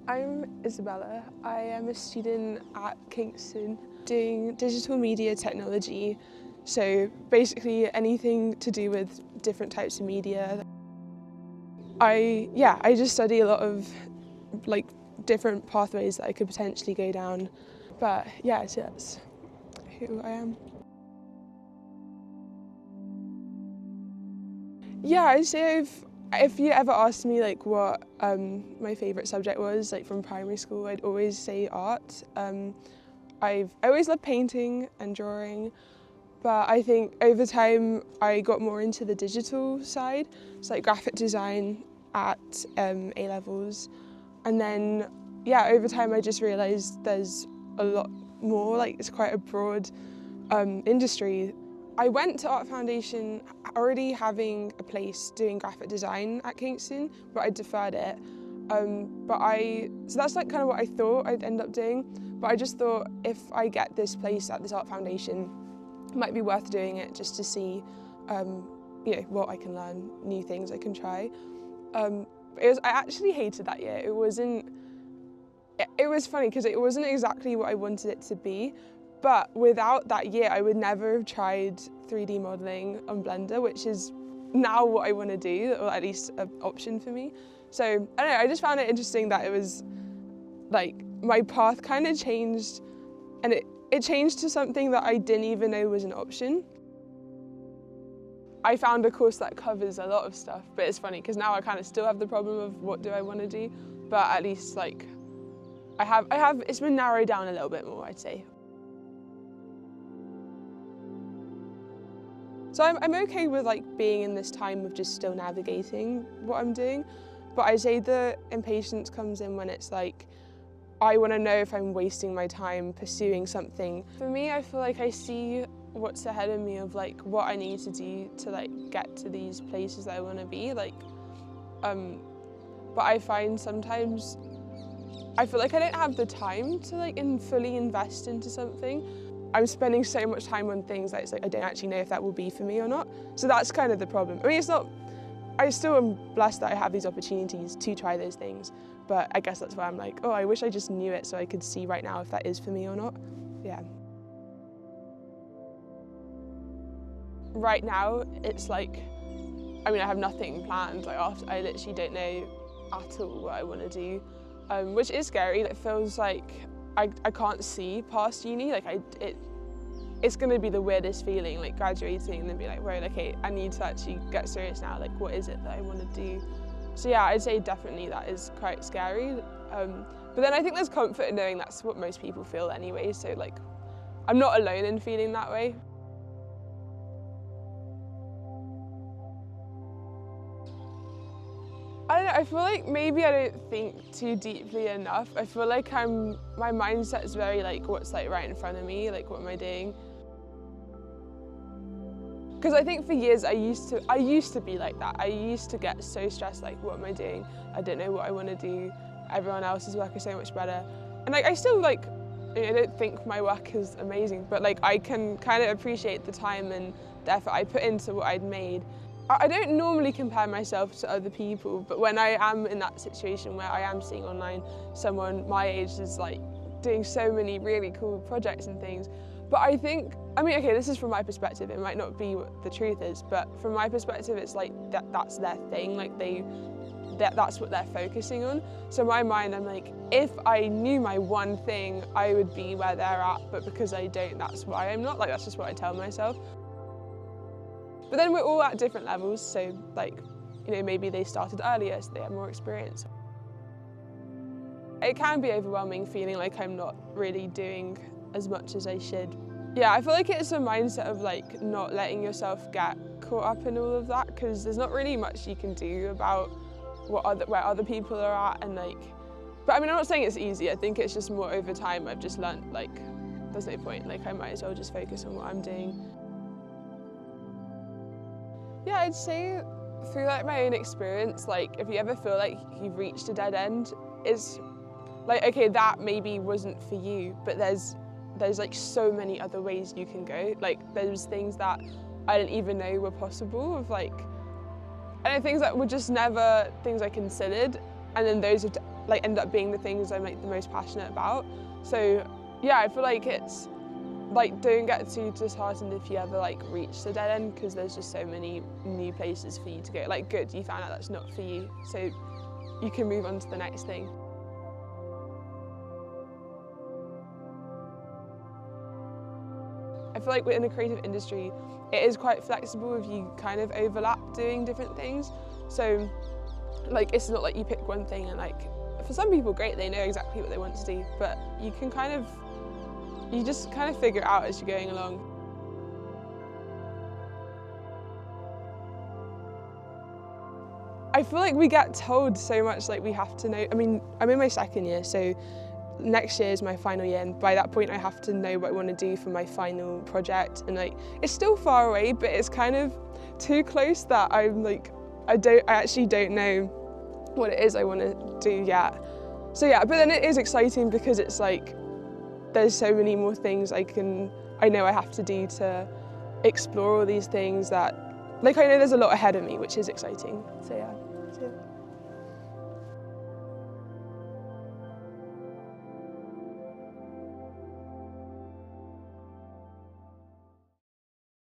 I'm Isabella. I am a student at Kingston doing digital media technology, so basically anything to do with different types of media. I just study a lot of different pathways that I could potentially go down, but yeah, so that's who I am. Yeah, I'd say if you ever asked me what my favourite subject was from primary school, I'd always say art. I always loved painting and drawing, but I think over time I got more into the digital side, so graphic design at A-levels, and then over time I just realised there's a lot more, it's quite a broad industry. I went to Art Foundation already having a place doing graphic design at Kingston, but I deferred it. So that's kind of what I thought I'd end up doing, but I just thought if I get this place at this Art Foundation, it might be worth doing it just to see what I can learn, new things I can try. I actually hated that year. It was funny because it wasn't exactly what I wanted it to be. But without that year, I would never have tried 3D modelling on Blender, which is now what I want to do, or at least an option for me. So, I don't know, I just found it interesting that it was, my path kind of changed, and it changed to something that I didn't even know was an option. I found a course that covers a lot of stuff, but it's funny, because now I kind of still have the problem of what do I want to do, but at least, it's been narrowed down a little bit more, I'd say. So I'm okay with being in this time of just still navigating what I'm doing, but I'd say the impatience comes in when it's I want to know if I'm wasting my time pursuing something. For me, I feel I see what's ahead of me of what I need to do to get to these places that I want to be. But I find sometimes I feel I don't have the time to fully invest into something. I'm spending so much time on things that I don't actually know if that will be for me or not. So that's kind of the problem. I mean, I still am blessed that I have these opportunities to try those things, but I guess that's why I'm oh, I wish I just knew it so I could see right now if that is for me or not. Yeah. Right now, it's I have nothing planned. I literally don't know at all what I want to do, which is scary. It feels I can't see past uni. It's going to be the weirdest feeling, graduating and then be right, okay, I need to actually get serious now. What is it that I want to do? So yeah, I'd say definitely that is quite scary. But then I think there's comfort in knowing that's what most people feel anyway. So I'm not alone in feeling that way. I don't know, I feel maybe I don't think too deeply enough. I feel my mindset is very what's right in front of me, what am I doing? Because I think for years I used to be like that. I used to get so stressed, what am I doing? I don't know what I want to do. Everyone else's work is so much better. And I still I don't think my work is amazing, but I can kind of appreciate the time and the effort I put into what I'd made. I don't normally compare myself to other people, but when I am in that situation where I am seeing online someone my age is doing so many really cool projects and things, but I think, okay, this is from my perspective, it might not be what the truth is, but from my perspective it's that's their thing, that's what they're focusing on. So in my mind I'm if I knew my one thing, I would be where they're at, but because I don't, that's why I'm not, that's just what I tell myself. But then we're all at different levels, so maybe they started earlier, so they have more experience. It can be overwhelming feeling I'm not really doing as much as I should. Yeah, I feel it's a mindset of not letting yourself get caught up in all of that, because there's not really much you can do about where other people are at, and but I mean, I'm not saying it's easy. I think it's just more over time I've just learnt there's no point. I might as well just focus on what I'm doing. Yeah, I'd say through my own experience, if you ever feel you've reached a dead end, it's okay, that maybe wasn't for you, but there's so many other ways you can go. There's things that I didn't even know were possible, of things that were just never things I considered, and then those have like end up being the things I'm like the most passionate about. So yeah, I feel like it's like, don't get too disheartened if you ever like reach the dead end, because there's just so many new places for you to go. Like, good, you found out that's not for you, so you can move on to the next thing. I feel like within the creative industry, it is quite flexible if you kind of overlap doing different things. So like, it's not like you pick one thing and like, for some people, great, they know exactly what they want to do, but you can you just kind of figure it out as you're going along. I feel like we get told so much, like we have to know. I mean, I'm in my second year, so next year is my final year, and by that point I have to know what I want to do for my final project, and like, it's still far away, but it's kind of too close that I'm like, I actually don't know what it is I want to do yet. So yeah, but then it is exciting because it's like, there's so many more things I know I have to do to explore all these things that, like, I know there's a lot ahead of me, which is exciting. So yeah.